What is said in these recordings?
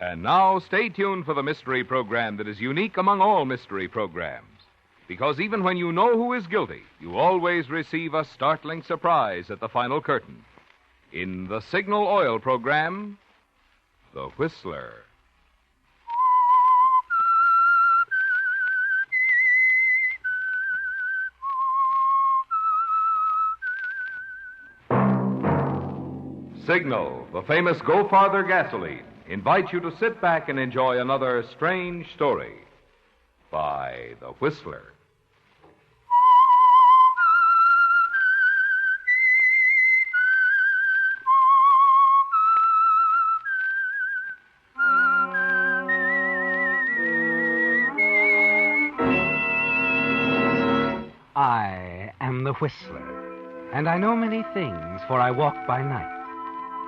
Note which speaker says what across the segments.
Speaker 1: And now, stay tuned for the mystery program that is unique among all mystery programs. Because even when you know who is guilty, you always receive a startling surprise at the final curtain. In the Signal Oil program, The Whistler. Signal, the famous Go Farther gasoline, invites you to sit back and enjoy another strange story by The Whistler.
Speaker 2: I am the Whistler, and I know many things, for I walk by night.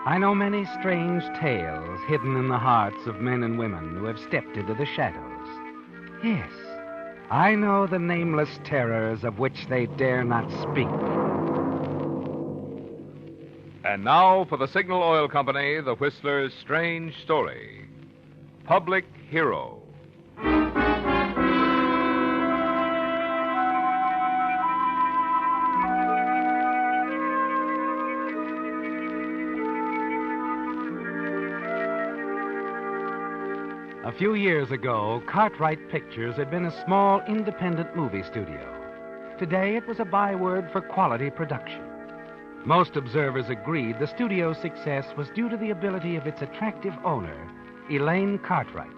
Speaker 2: I know many strange tales hidden in the hearts of men and women who have stepped into the shadows. Yes, I know the nameless terrors of which they dare not speak.
Speaker 1: And now for the Signal Oil Company, The Whistler's strange story. Public Hero.
Speaker 2: A few years ago, Cartwright Pictures had been a small, independent movie studio. Today, it was a byword for quality production. Most observers agreed the studio's success was due to the ability of its attractive owner, Elaine Cartwright.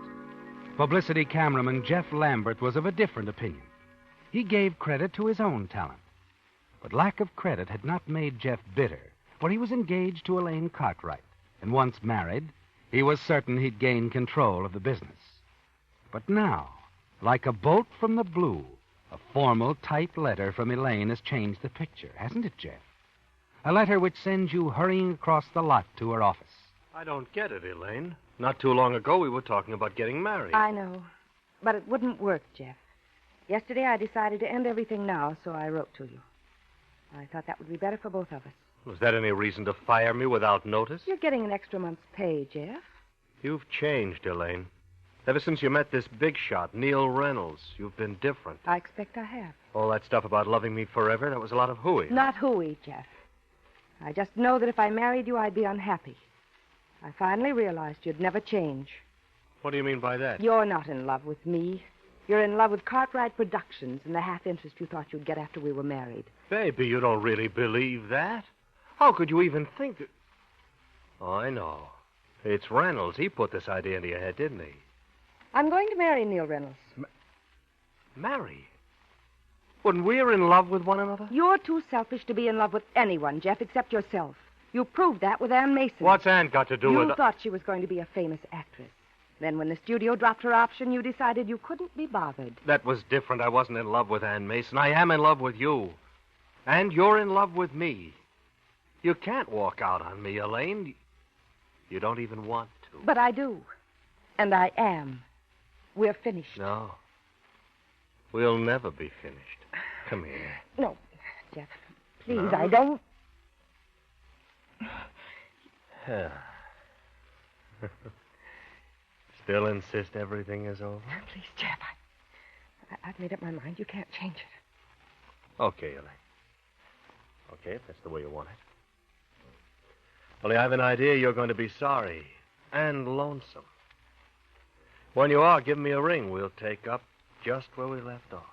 Speaker 2: Publicity cameraman Jeff Lambert was of a different opinion. He gave credit to his own talent. But lack of credit had not made Jeff bitter, for he was engaged to Elaine Cartwright, and once married, he was certain he'd gain control of the business. But now, like a bolt from the blue, a formal, typed letter from Elaine has changed the picture, hasn't it, Jeff? A letter which sends you hurrying across the lot to her office.
Speaker 3: I don't get it, Elaine. Not too long ago, we were talking about getting married.
Speaker 4: I know, but it wouldn't work, Jeff. Yesterday, I decided to end everything now, so I wrote to you. I thought that would be better for both of us.
Speaker 3: Was that any reason to fire me without notice?
Speaker 4: You're getting an extra month's pay, Jeff.
Speaker 3: You've changed, Elaine. Ever since you met this big shot, Neil Reynolds, you've been different.
Speaker 4: I expect I have.
Speaker 3: All that stuff about loving me forever, that was a lot of hooey.
Speaker 4: Not hooey, Jeff. I just know that if I married you, I'd be unhappy. I finally realized you'd never change.
Speaker 3: What do you mean by that?
Speaker 4: You're not in love with me. You're in love with Cartwright Productions and the half-interest you thought you'd get after we were married.
Speaker 3: Baby, you don't really believe that? How could you even think that... Oh, I know. It's Reynolds. He put this idea into your head, didn't he?
Speaker 4: I'm going to marry Neil Reynolds.
Speaker 3: Marry? When we're in love with one another?
Speaker 4: You're too selfish to be in love with anyone, Jeff, except yourself. You proved that with Ann Mason.
Speaker 3: What's Ann got to do with it?
Speaker 4: You thought she was going to be a famous actress. Then when the studio dropped her option, you decided you couldn't be bothered.
Speaker 3: That was different. I wasn't in love with Ann Mason. I am in love with you. And you're in love with me. You can't walk out on me, Elaine. You don't even want to.
Speaker 4: But I do. And I am. We're finished.
Speaker 3: No. We'll never be finished. Come here.
Speaker 4: No, Jeff. Please,
Speaker 3: No?
Speaker 4: I don't.
Speaker 3: Still insist everything is over?
Speaker 4: Please, Jeff. I've made up my mind. You can't change it.
Speaker 3: Okay, Elaine. Okay, if that's the way you want it. Only I have an idea you're going to be sorry and lonesome. When you are, give me a ring. We'll take up just where we left off.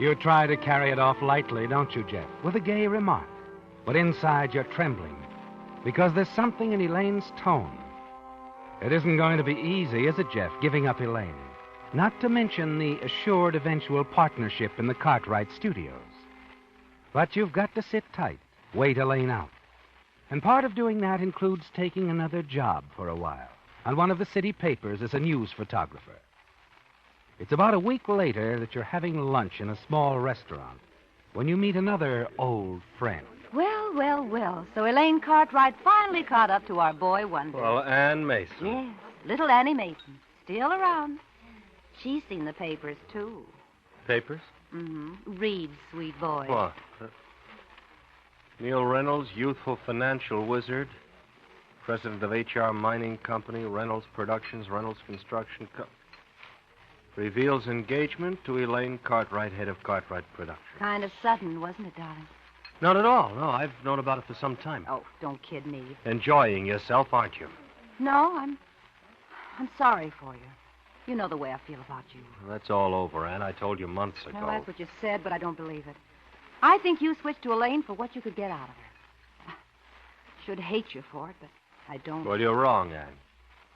Speaker 2: You try to carry it off lightly, don't you, Jeff? With a gay remark. But inside you're trembling. Because there's something in Elaine's tone. It isn't going to be easy, is it, Jeff, giving up Elaine? Not to mention the assured eventual partnership in the Cartwright Studios. But you've got to sit tight, wait Elaine out. And part of doing that includes taking another job for a while on one of the city papers as a news photographer. It's about a week later that you're having lunch in a small restaurant when you meet another old friend.
Speaker 5: Well, well, well. So Elaine Cartwright finally caught up to our boy Wonder.
Speaker 3: Well, Ann Mason.
Speaker 5: Yes, little Annie Mason. Still around. She's seen the papers, too.
Speaker 3: Papers?
Speaker 5: Mm-hmm. Read, sweet boy.
Speaker 3: What? Neil Reynolds, youthful financial wizard, president of HR Mining Company, Reynolds Productions, Reynolds Construction reveals engagement to Elaine Cartwright, head of Cartwright Productions.
Speaker 5: Kind of sudden, wasn't it, darling?
Speaker 3: Not at all. No, I've known about it for some time.
Speaker 5: Oh, don't kid me.
Speaker 3: Enjoying yourself, aren't you?
Speaker 5: No, I'm sorry for you. You know the way I feel about you.
Speaker 3: Well, that's all over, Ann. I told you months ago.
Speaker 5: No, that's what you said, but I don't believe it. I think you switched to Elaine for what you could get out of her. Should hate you for it, but I don't.
Speaker 3: Well, you're wrong, Ann.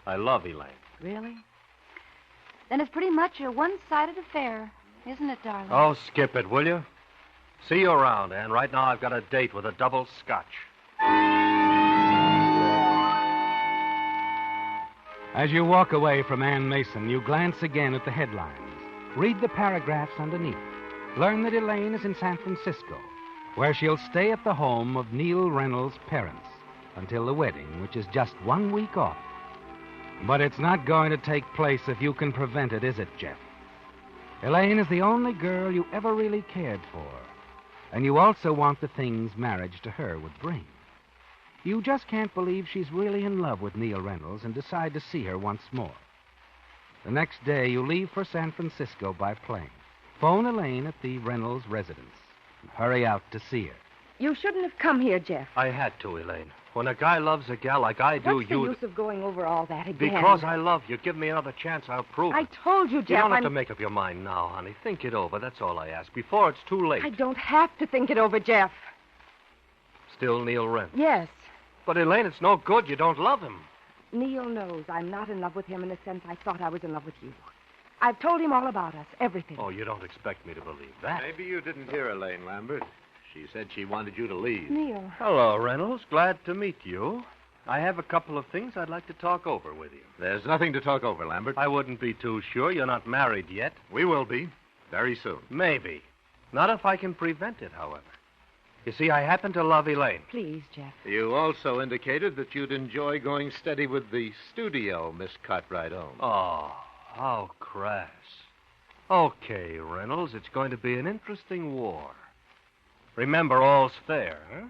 Speaker 3: I love Elaine.
Speaker 5: Really? Then it's pretty much a one-sided affair, isn't it, darling?
Speaker 3: Oh, skip it, will you? See you around, Ann. Right now I've got a date with a double scotch.
Speaker 2: As you walk away from Ann Mason, you glance again at the headlines. Read the paragraphs underneath. Learn that Elaine is in San Francisco, where she'll stay at the home of Neil Reynolds' parents until the wedding, which is just 1 week off. But it's not going to take place if you can prevent it, is it, Jeff? Elaine is the only girl you ever really cared for, and you also want the things marriage to her would bring. You just can't believe she's really in love with Neil Reynolds and decide to see her once more. The next day, you leave for San Francisco by plane. Phone Elaine at the Reynolds residence and hurry out to see her.
Speaker 4: You shouldn't have come here, Jeff.
Speaker 3: I had to, Elaine. When a guy loves a gal like I do,
Speaker 4: What's the use of going over all that again?
Speaker 3: Because I love you. Give me another chance, I'll prove
Speaker 4: I
Speaker 3: it.
Speaker 4: told you, Jeff.
Speaker 3: You don't have to make up your mind now, honey. Think it over. That's all I ask. Before it's too late.
Speaker 4: I don't have to think it over, Jeff.
Speaker 3: Still Neil Reynolds?
Speaker 4: Yes.
Speaker 3: But, Elaine, it's no good. You don't love him.
Speaker 4: Neil knows I'm not in love with him in the sense I thought I was in love with you. I've told him all about us, everything.
Speaker 3: Oh, you don't expect me to believe that.
Speaker 6: Maybe you didn't hear Elaine, Lambert. She said she wanted you to leave.
Speaker 4: Neil.
Speaker 3: Hello, Reynolds. Glad to meet you. I have a couple of things I'd like to talk over with you.
Speaker 6: There's nothing to talk over, Lambert.
Speaker 3: I wouldn't be too sure. You're not married yet.
Speaker 6: We will be. Very soon.
Speaker 3: Maybe. Not if I can prevent it, however. You see, I happen to love Elaine.
Speaker 4: Please, Jeff.
Speaker 6: You also indicated that you'd enjoy going steady with the studio Miss Cartwright owns.
Speaker 3: Oh, how crass. Okay, Reynolds, it's going to be an interesting war. Remember, all's fair, huh?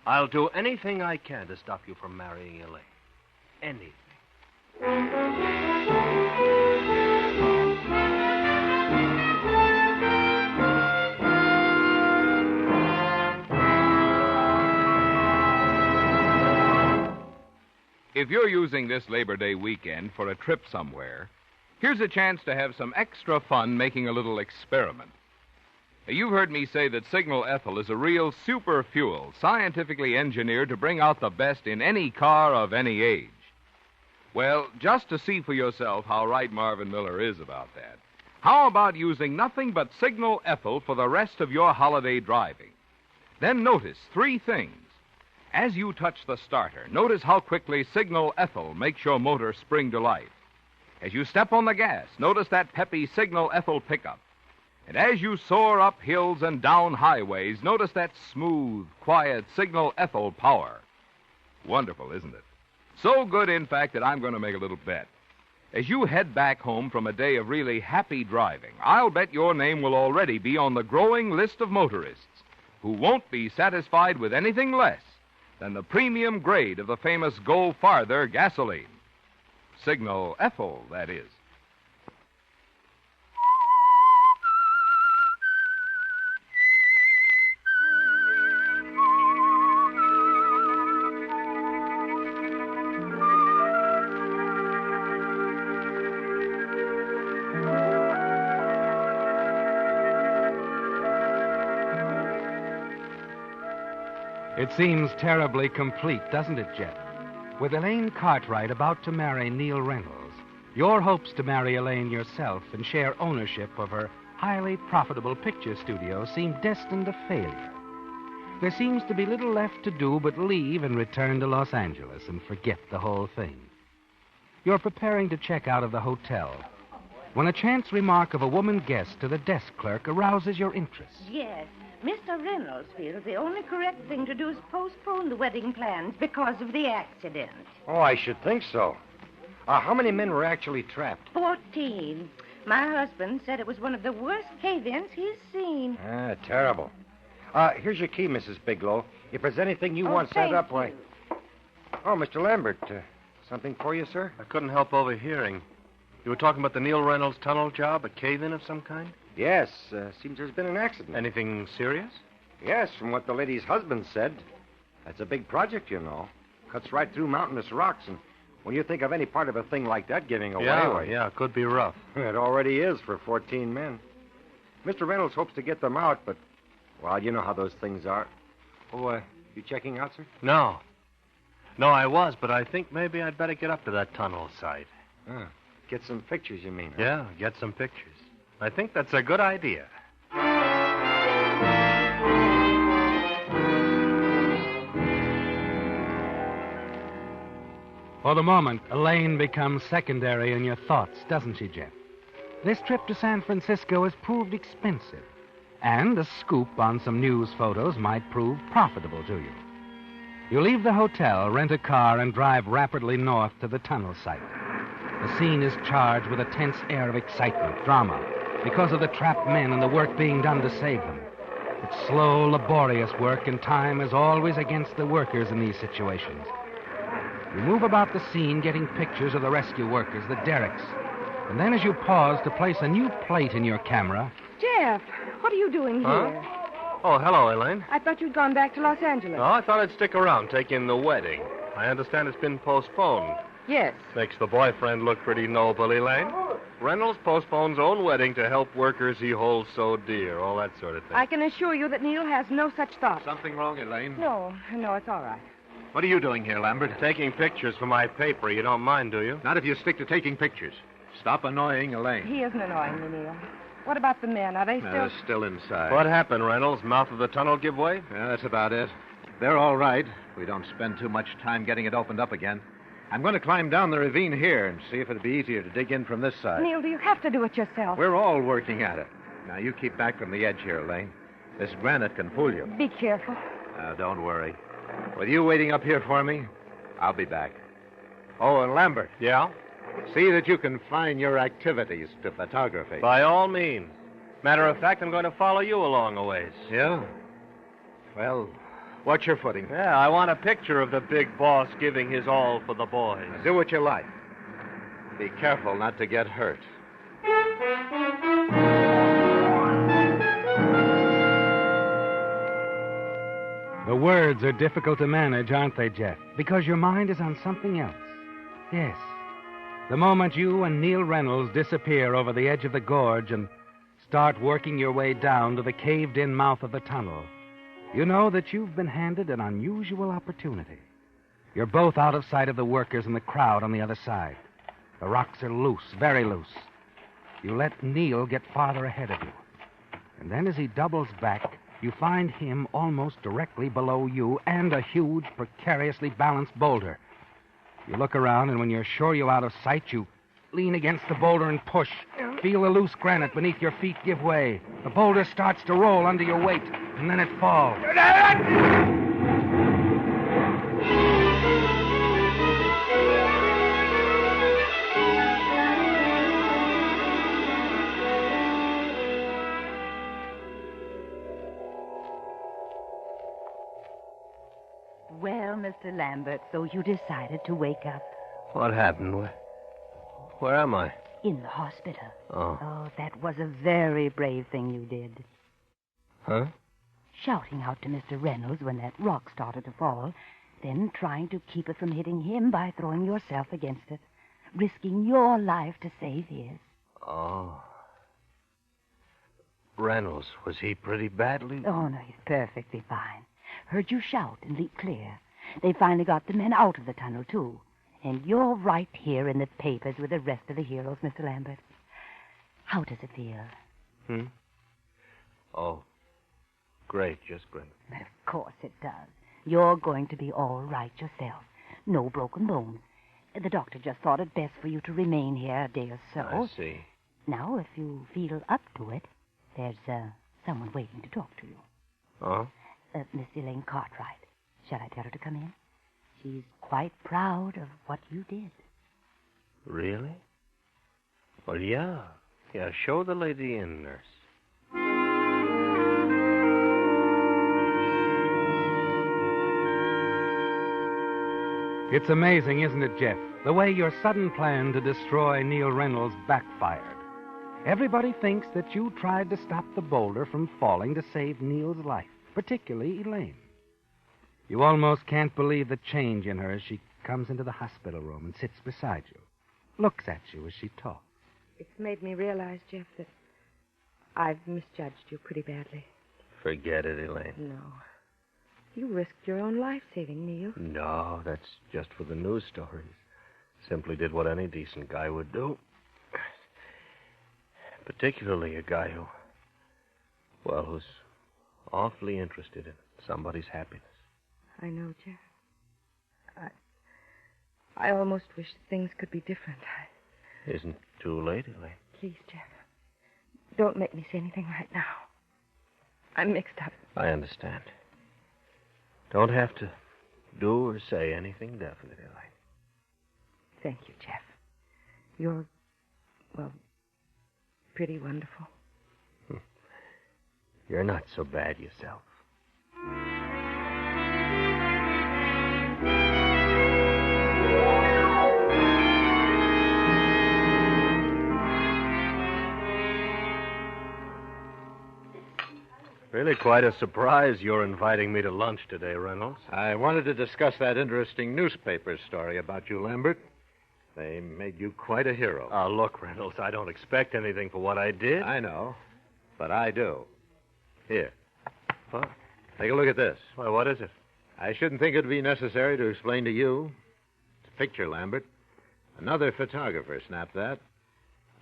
Speaker 3: I'll do anything I can to stop you from marrying Elaine. Anything.
Speaker 1: If you're using this Labor Day weekend for a trip somewhere, here's a chance to have some extra fun making a little experiment. You've heard me say that Signal Ethyl is a real super fuel, scientifically engineered to bring out the best in any car of any age. Well, just to see for yourself how right Marvin Miller is about that, how about using nothing but Signal Ethyl for the rest of your holiday driving? Then notice 3 things. As you touch the starter, notice how quickly Signal Ethyl makes your motor spring to life. As you step on the gas, notice that peppy Signal Ethyl pickup. And as you soar up hills and down highways, notice that smooth, quiet Signal Ethyl power. Wonderful, isn't it? So good, in fact, that I'm going to make a little bet. As you head back home from a day of really happy driving, I'll bet your name will already be on the growing list of motorists who won't be satisfied with anything less than the premium grade of the famous Go Farther gasoline. Signal Ethyl, that is.
Speaker 2: It seems terribly complete, doesn't it, Jeff? With Elaine Cartwright about to marry Neil Reynolds, your hopes to marry Elaine yourself and share ownership of her highly profitable picture studio seem destined to failure. There seems to be little left to do but leave and return to Los Angeles and forget the whole thing. You're preparing to check out of the hotel when a chance remark of a woman guest to the desk clerk arouses your interest.
Speaker 7: Yes. Mr. Reynolds feels the only correct thing to do is postpone the wedding plans because of the accident.
Speaker 8: Oh, I should think so. How many men were actually trapped?
Speaker 7: 14. My husband said it was one of the worst cave-ins he's seen.
Speaker 8: Terrible. Here's your key, Mrs. Bigelow. If there's anything you want set
Speaker 7: thank
Speaker 8: up, why...
Speaker 7: you.
Speaker 8: Oh, Mr. Lambert, something for you, sir?
Speaker 3: I couldn't help overhearing. You were talking about the Neil Reynolds tunnel job, a cave-in of some kind?
Speaker 8: Yes, seems there's been an accident.
Speaker 3: Anything serious?
Speaker 8: Yes, from what the lady's husband said. That's a big project, you know. Cuts right through mountainous rocks, and when you think of any part of a thing like that giving away...
Speaker 3: Yeah, it could be rough.
Speaker 8: It already is for 14 men. Mr. Reynolds hopes to get them out, but, well, you know how those things are. Oh, you checking out, sir?
Speaker 3: No, I was, but I think maybe I'd better get up to that tunnel site.
Speaker 8: Get some pictures, you mean? Huh?
Speaker 3: Yeah, get some pictures. I think that's a good idea.
Speaker 2: For the moment, Elaine becomes secondary in your thoughts, doesn't she, Jeff? This trip to San Francisco has proved expensive, and a scoop on some news photos might prove profitable to you. You leave the hotel, rent a car, and drive rapidly north to the tunnel site. The scene is charged with a tense air of excitement, drama, because of the trapped men and the work being done to save them. It's slow, laborious work, and time is always against the workers in these situations. You move about the scene, getting pictures of the rescue workers, the derricks. And then as you pause to place a new plate in your camera...
Speaker 4: Jeff, what are you doing here?
Speaker 3: Oh, hello, Elaine.
Speaker 4: I thought you'd gone back to Los Angeles.
Speaker 3: Oh, I thought I'd stick around, take in the wedding. I understand it's been postponed.
Speaker 4: Yes.
Speaker 3: Makes the boyfriend look pretty noble, Elaine. Reynolds postpones own wedding to help workers he holds so dear, all that sort of thing.
Speaker 4: I can assure you that Neil has no such thought.
Speaker 6: Something wrong, Elaine?
Speaker 4: No, it's all right.
Speaker 6: What are you doing here, Lambert?
Speaker 3: Taking pictures for my paper. You don't mind, do you?
Speaker 6: Not if you stick to taking pictures. Stop annoying Elaine.
Speaker 4: He isn't annoying me, Neil. What about the men? Are they still...
Speaker 6: They're still inside.
Speaker 3: What happened, Reynolds? Mouth of the tunnel give way?
Speaker 6: Yeah, that's about it. They're all right. We don't spend too much time getting it opened up again. I'm going to climb down the ravine here and see if it'd be easier to dig in from this side.
Speaker 4: Neil, do you have to do it yourself?
Speaker 6: We're all working at it. Now, you keep back from the edge here, Elaine. This granite can fool you.
Speaker 4: Be careful.
Speaker 6: Don't worry. With you waiting up here for me, I'll be back. Oh, and Lambert.
Speaker 3: Yeah?
Speaker 6: See that you confine your activities to photography.
Speaker 3: By all means. Matter of fact, I'm going to follow you along a ways.
Speaker 6: Yeah? Well, watch your footing.
Speaker 3: Yeah, I want a picture of the big boss giving his all for the boys.
Speaker 6: Now, do what you like. Be careful not to get hurt.
Speaker 2: The words are difficult to manage, aren't they, Jeff? Because your mind is on something else. Yes. The moment you and Neil Reynolds disappear over the edge of the gorge and start working your way down to the caved-in mouth of the tunnel, you know that you've been handed an unusual opportunity. You're both out of sight of the workers and the crowd on the other side. The rocks are loose, very loose. You let Neil get farther ahead of you. And then as he doubles back, you find him almost directly below you and a huge, precariously balanced boulder. You look around, and when you're sure you're out of sight, you lean against the boulder and push. Feel the loose granite beneath your feet give way. The boulder starts to roll under your weight, and then it falls.
Speaker 9: Well, Mr. Lambert, so you decided to wake up
Speaker 3: What happened? Where am I?
Speaker 9: in the hospital.
Speaker 3: Oh.
Speaker 9: Oh, that was a very brave thing you did.
Speaker 3: Huh?
Speaker 9: Shouting out to Mr. Reynolds when that rock started to fall, then trying to keep it from hitting him by throwing yourself against it, risking your life to save his.
Speaker 3: Oh. Reynolds, was he pretty badly?
Speaker 9: Oh, no, he's perfectly fine. Heard you shout and leap clear. They finally got the men out of the tunnel, too. And you're right here in the papers with the rest of the heroes, Mr. Lambert. How does it feel?
Speaker 3: Oh, great, just great.
Speaker 9: But of course it does. You're going to be all right yourself. No broken bones. The doctor just thought it best for you to remain here a day or so.
Speaker 3: I see.
Speaker 9: Now, if you feel up to it, there's someone waiting to talk to you.
Speaker 3: Oh?
Speaker 9: Miss Elaine Cartwright. Shall I tell her to come in? She's quite proud of what you did.
Speaker 3: Really? Well, yeah. Yeah, show the lady in, nurse.
Speaker 2: It's amazing, isn't it, Jeff? The way your sudden plan to destroy Neil Reynolds backfired. Everybody thinks that you tried to stop the boulder from falling to save Neil's life, particularly Elaine. You almost can't believe the change in her as she comes into the hospital room and sits beside you, looks at you as she talks.
Speaker 4: It's made me realize, Jeff, that I've misjudged you pretty badly.
Speaker 3: Forget it, Elaine.
Speaker 4: No. You risked your own life saving Neil.
Speaker 3: No, that's just for the news stories. Simply did what any decent guy would do. Particularly a guy who's awfully interested in somebody's happiness.
Speaker 4: I know, Jeff. I almost wish things could be different.
Speaker 3: Isn't too late, Elaine.
Speaker 4: Please, Jeff. Don't make me say anything right now. I'm mixed up.
Speaker 3: I understand. Don't have to do or say anything definite, Elaine.
Speaker 4: Thank you, Jeff. You're, well, pretty wonderful.
Speaker 3: You're not so bad yourself. Really quite a surprise you're inviting me to lunch today, Reynolds.
Speaker 6: I wanted to discuss that interesting newspaper story about you, Lambert. They made you quite a hero.
Speaker 3: Look, Reynolds, I don't expect anything for what I did.
Speaker 6: I know, but I do. Here.
Speaker 3: What?
Speaker 6: Take a look at this.
Speaker 3: Why, what is it?
Speaker 6: I shouldn't think it would be necessary to explain to you. It's a picture, Lambert. Another photographer snapped that.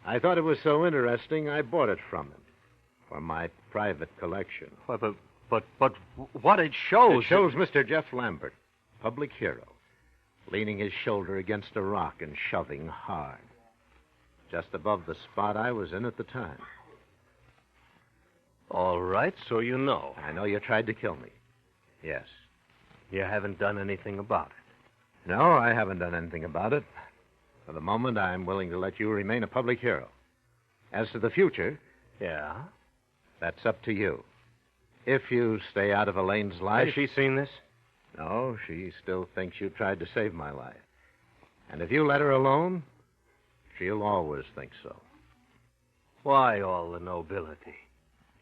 Speaker 6: I thought it was so interesting, I bought it from him for my private collection.
Speaker 3: But what it shows...
Speaker 6: It shows Mr. Jeff Lambert, public hero, leaning his shoulder against a rock and shoving hard, just above the spot I was in at the time.
Speaker 3: All right, so you know.
Speaker 6: I know you tried to kill me. Yes.
Speaker 3: You haven't done anything about it.
Speaker 6: No, I haven't done anything about it. For the moment, I'm willing to let you remain a public hero. As to the future...
Speaker 3: Yeah?
Speaker 6: That's up to you. If you stay out of Elaine's life...
Speaker 3: Has she seen this?
Speaker 6: No, she still thinks you tried to save my life. And if you let her alone, she'll always think so.
Speaker 3: Why all the nobility?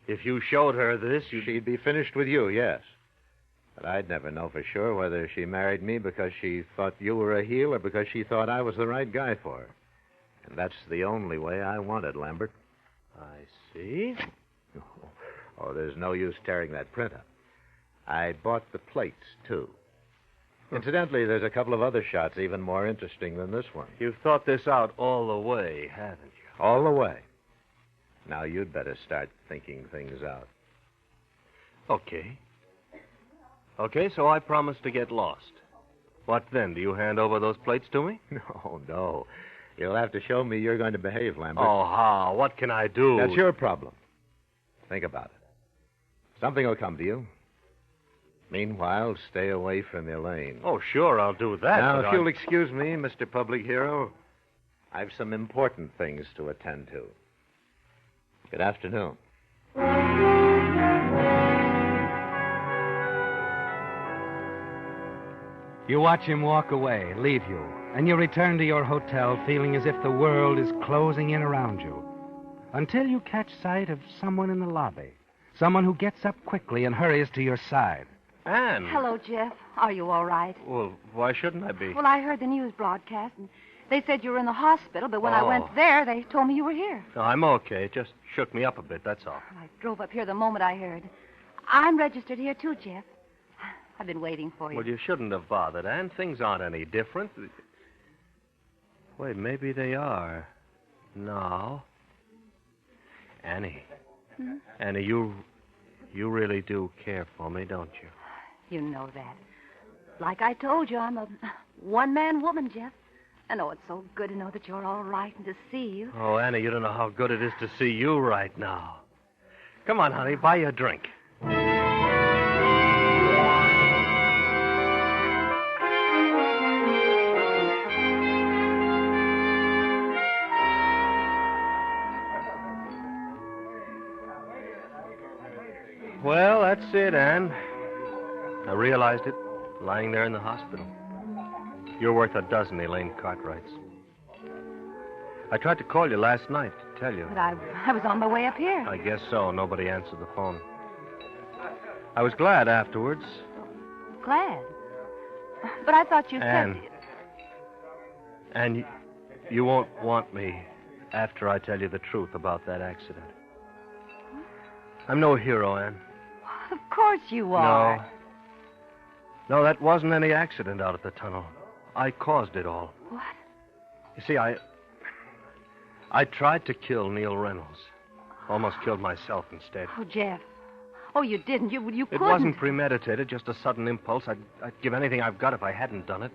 Speaker 3: If you showed her this,
Speaker 6: She'd be finished with you, yes. But I'd never know for sure whether she married me because she thought you were a heel or because she thought I was the right guy for her. And that's the only way I want it, Lambert.
Speaker 3: I see.
Speaker 6: Oh, there's no use tearing that print up. I bought the plates, too. Incidentally, there's a couple of other shots even more interesting than this one.
Speaker 3: You've thought this out all the way, haven't you?
Speaker 6: All the way. Now you'd better start thinking things out.
Speaker 3: Okay. Okay, so I promise to get lost. What then? Do you hand over those plates to me?
Speaker 6: No. You'll have to show me you're going to behave, Lambert.
Speaker 3: Oh, how? What can I do?
Speaker 6: That's your problem. Think about it. Something will come to you. Meanwhile, stay away from Elaine.
Speaker 3: Oh, sure, I'll do that.
Speaker 6: Now,
Speaker 3: but
Speaker 6: if you'll excuse me, Mr. Public Hero, I've some important things to attend to. Good afternoon.
Speaker 2: You watch him walk away, leave you, and you return to your hotel feeling as if the world is closing in around you. Until you catch sight of someone in the lobby. Someone who gets up quickly and hurries to your side.
Speaker 3: Anne.
Speaker 5: Hello, Jeff. Are you all right?
Speaker 3: Well, why shouldn't I be?
Speaker 5: Well, I heard the news broadcast, and they said you were in the hospital, but when I went there, they told me you were here.
Speaker 3: No, I'm okay. It just shook me up a bit, that's all.
Speaker 5: I drove up here the moment I heard. I'm registered here, too, Jeff. I've been waiting for you.
Speaker 3: Well, you shouldn't have bothered, Anne. Things aren't any different. Wait, maybe they are. No. Annie.
Speaker 5: Hmm?
Speaker 3: Annie, you really do care for me, don't you?
Speaker 5: You know that. Like I told you, I'm a one-man woman, Jeff. And oh, it's so good to know that you're all right and to see you.
Speaker 3: Oh, Annie, you don't know how good it is to see you right now. Come on, honey, buy you a drink. Well, that's it, Anne. I realized it, lying there in the hospital. You're worth a dozen Elaine Cartwrights. I tried to call you last night to tell you.
Speaker 5: But I was on my way up here.
Speaker 3: I guess so. Nobody answered the phone. I was glad afterwards.
Speaker 5: Glad. But I thought you
Speaker 3: Anne.
Speaker 5: said...
Speaker 3: And you won't want me after I tell you the truth about that accident. I'm no hero, Anne.
Speaker 5: Of course you are.
Speaker 3: No, that wasn't any accident out at the tunnel. I caused it all.
Speaker 5: What?
Speaker 3: You see, I tried to kill Neil Reynolds. Almost killed myself instead.
Speaker 5: Oh, Jeff. Oh, you didn't. You couldn't.
Speaker 3: It wasn't premeditated, just a sudden impulse. I'd give anything I've got if I hadn't done it.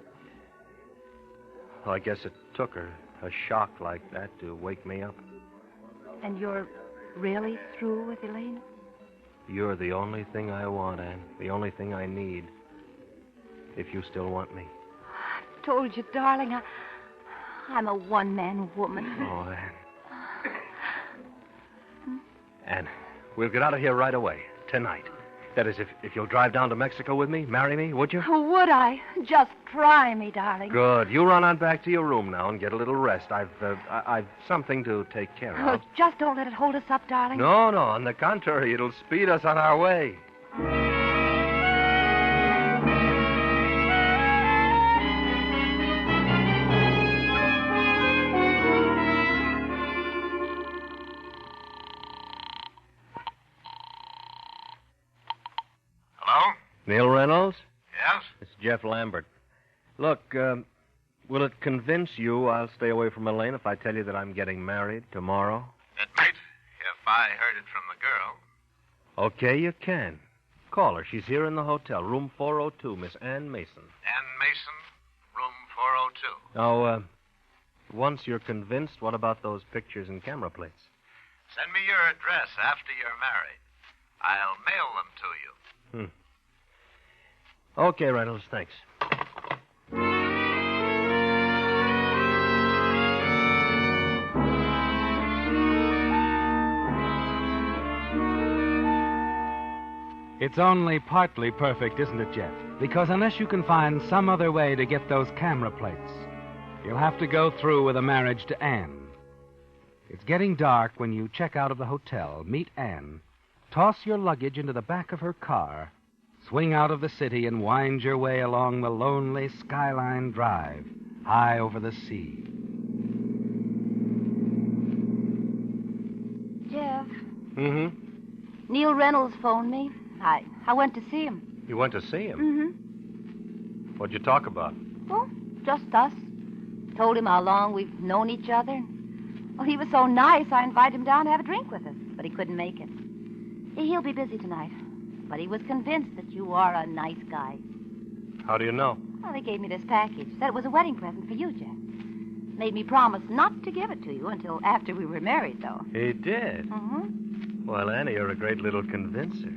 Speaker 3: Well, I guess it took her a shock like that to wake me up.
Speaker 5: And you're really through with Elaine?
Speaker 3: You're the only thing I want, Anne. The only thing I need. If you still want me.
Speaker 5: I told you, darling, I'm a one-man woman.
Speaker 3: Oh, Anne. Anne, we'll get out of here right away. Tonight. That is, if you'll drive down to Mexico with me, marry me, would you?
Speaker 5: Oh, would I? Just try me, darling.
Speaker 3: Good. You run on back to your room now and get a little rest. I've something to take care of.
Speaker 5: Oh, just don't let it hold us up, darling.
Speaker 3: No. On the contrary, it'll speed us on our way. Neil Reynolds?
Speaker 6: Yes?
Speaker 3: It's Jeff Lambert. Look, will it convince you I'll stay away from Elaine if I tell you that I'm getting married tomorrow?
Speaker 6: It might, if I heard it from the girl.
Speaker 3: Okay, you can. Call her. She's here in the hotel, room 402, Miss Ann Mason.
Speaker 6: Ann Mason, room 402.
Speaker 3: Now, once you're convinced, what about those pictures and camera plates?
Speaker 6: Send me your address after you're married. I'll mail them to you.
Speaker 3: Okay, Reynolds, thanks.
Speaker 2: It's only partly perfect, isn't it, Jeff? Because unless you can find some other way to get those camera plates, you'll have to go through with a marriage to Anne. It's getting dark when you check out of the hotel, meet Anne, toss your luggage into the back of her car, swing out of the city and wind your way along the lonely Skyline Drive, high over the sea.
Speaker 5: Jeff.
Speaker 3: Mm-hmm.
Speaker 5: Neil Reynolds phoned me. I went to see him.
Speaker 3: You went to see him?
Speaker 5: Mm-hmm.
Speaker 3: What'd you talk about?
Speaker 5: Well, just us. Told him how long we've known each other. Well, he was so nice, I invited him down to have a drink with us, but he couldn't make it. He'll be busy tonight. But he was convinced that you are a nice guy.
Speaker 3: How do you know?
Speaker 5: Well, they gave me this package. Said it was a wedding present for you, Jeff. Made me promise not to give it to you until after we were married, though.
Speaker 3: He did?
Speaker 5: Mm-hmm.
Speaker 3: Well, Annie, you're a great little convincer.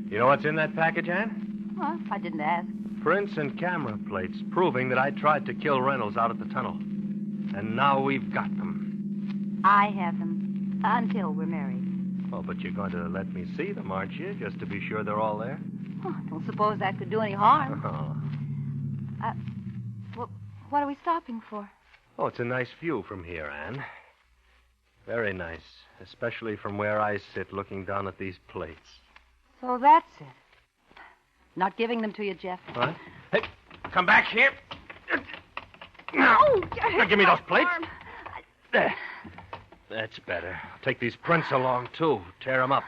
Speaker 3: You know what's in that package, Anne?
Speaker 5: Well, I didn't ask.
Speaker 3: Prints and camera plates proving that I tried to kill Reynolds out at the tunnel. And now we've got them.
Speaker 5: I have them until we're married.
Speaker 3: Oh, but you're going to let me see them, aren't you? Just to be sure they're all there?
Speaker 5: Oh, I don't suppose that could do any harm.
Speaker 3: Oh.
Speaker 5: Well, what are we stopping for?
Speaker 3: Oh, it's a nice view from here, Anne. Very nice. Especially from where I sit looking down at these plates.
Speaker 5: So that's it. Not giving them to you, Jeff.
Speaker 3: What? Hey, come back here.
Speaker 5: Oh,
Speaker 3: Now, give me those plates.
Speaker 5: arm.
Speaker 3: There. That's better. I'll take these prints along, too. Tear them up.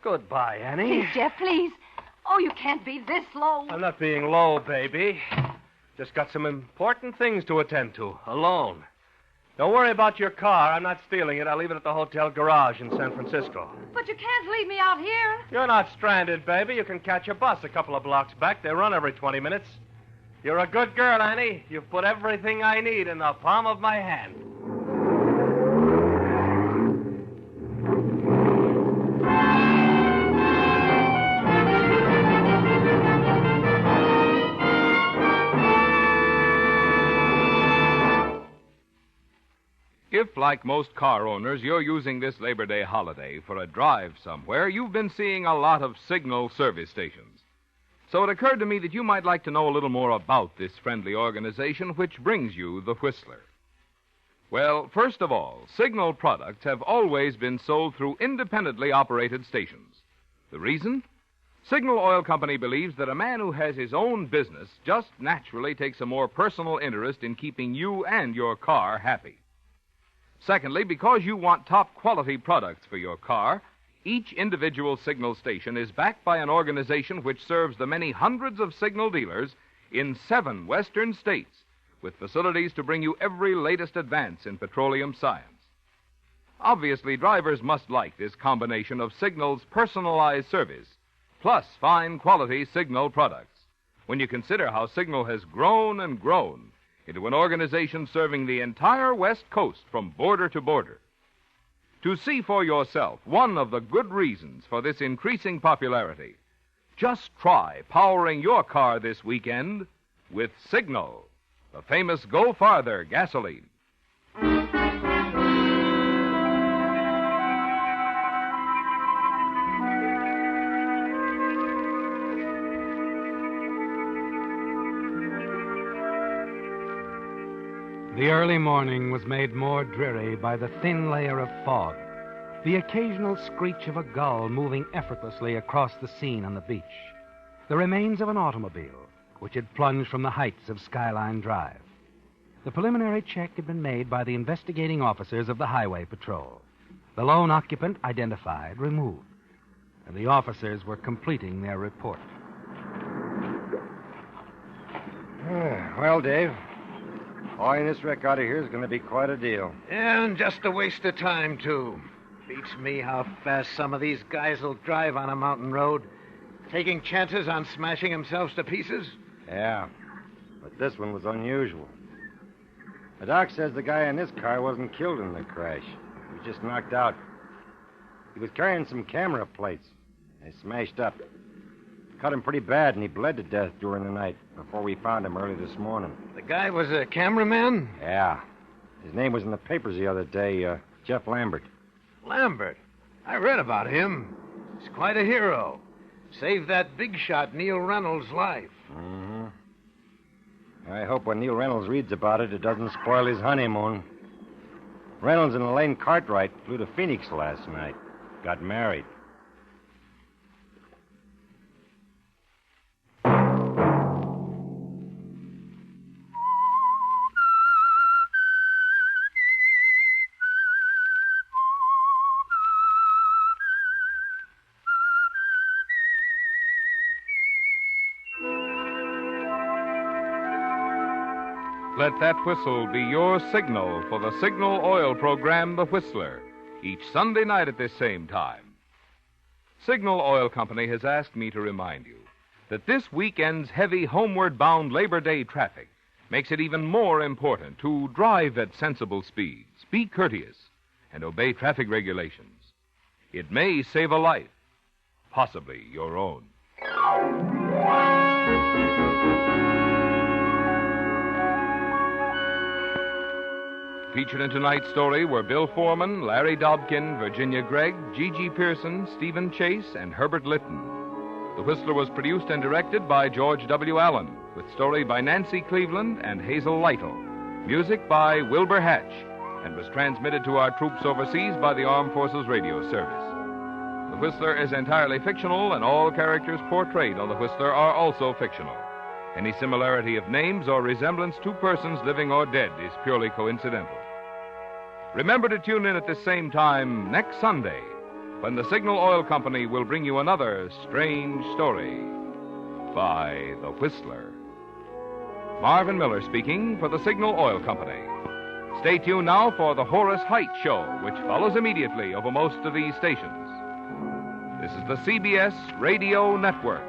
Speaker 3: Goodbye, Annie.
Speaker 5: Please, Jeff, please. Oh, you can't be this low.
Speaker 3: I'm not being low, baby. Just got some important things to attend to, alone. Don't worry about your car. I'm not stealing it. I'll leave it at the hotel garage in San Francisco.
Speaker 5: But you can't leave me out here.
Speaker 3: You're not stranded, baby. You can catch a bus a couple of blocks back. They run every 20 minutes. You're a good girl, Annie. You've put everything I need in the palm of my hand.
Speaker 1: If, like most car owners, you're using this Labor Day holiday for a drive somewhere, you've been seeing a lot of Signal service stations. So it occurred to me that you might like to know a little more about this friendly organization which brings you the Whistler. Well, first of all, Signal products have always been sold through independently operated stations. The reason? Signal Oil Company believes that a man who has his own business just naturally takes a more personal interest in keeping you and your car happy. Secondly, because you want top-quality products for your car, each individual Signal station is backed by an organization which serves the many hundreds of Signal dealers in 7 western states, with facilities to bring you every latest advance in petroleum science. Obviously, drivers must like this combination of Signal's personalized service, plus fine quality Signal products, when you consider how Signal has grown and grown into an organization serving the entire West Coast from border to border. To see for yourself one of the good reasons for this increasing popularity, just try powering your car this weekend with Signal, the famous Go Farther gasoline.
Speaker 2: The early morning was made more dreary by the thin layer of fog, the occasional screech of a gull moving effortlessly across the scene on the beach, the remains of an automobile which had plunged from the heights of Skyline Drive. The preliminary check had been made by the investigating officers of the Highway Patrol. The lone occupant identified, removed, and the officers were completing their report.
Speaker 8: Well, Dave, hauling this wreck out of here is going to be quite a deal.
Speaker 6: Yeah, and just a waste of time, too. Beats me how fast some of these guys will drive on a mountain road, taking chances on smashing themselves to pieces.
Speaker 8: Yeah, but this one was unusual. The doc says the guy in this car wasn't killed in the crash. He was just knocked out. He was carrying some camera plates. They smashed up. Cut him pretty bad, and he bled to death during the night before we found him early this morning.
Speaker 6: The guy was a cameraman?
Speaker 8: Yeah. His name was in the papers the other day, Jeff Lambert.
Speaker 6: Lambert? I read about him. He's quite a hero. Saved that big shot Neil Reynolds' life.
Speaker 8: Mm-hmm. I hope when Neil Reynolds reads about it, it doesn't spoil his honeymoon. Reynolds and Elaine Cartwright flew to Phoenix last night. Got married.
Speaker 1: Let that whistle be your signal for the Signal Oil program, The Whistler, each Sunday night at this same time. Signal Oil Company has asked me to remind you that this weekend's heavy homeward-bound Labor Day traffic makes it even more important to drive at sensible speeds, be courteous, and obey traffic regulations. It may save a life, possibly your own. Featured in tonight's story were Bill Foreman, Larry Dobkin, Virginia Gregg, Gigi Pearson, Stephen Chase, and Herbert Litton. The Whistler was produced and directed by George W. Allen, with story by Nancy Cleveland and Hazel Lytle. Music by Wilbur Hatch, and was transmitted to our troops overseas by the Armed Forces Radio Service. The Whistler is entirely fictional, and all characters portrayed on The Whistler are also fictional. Any similarity of names or resemblance to persons living or dead is purely coincidental. Remember to tune in at the same time next Sunday, when the Signal Oil Company will bring you another strange story by The Whistler. Marvin Miller speaking for the Signal Oil Company. Stay tuned now for the Horace Height Show, which follows immediately over most of these stations. This is the CBS Radio Network.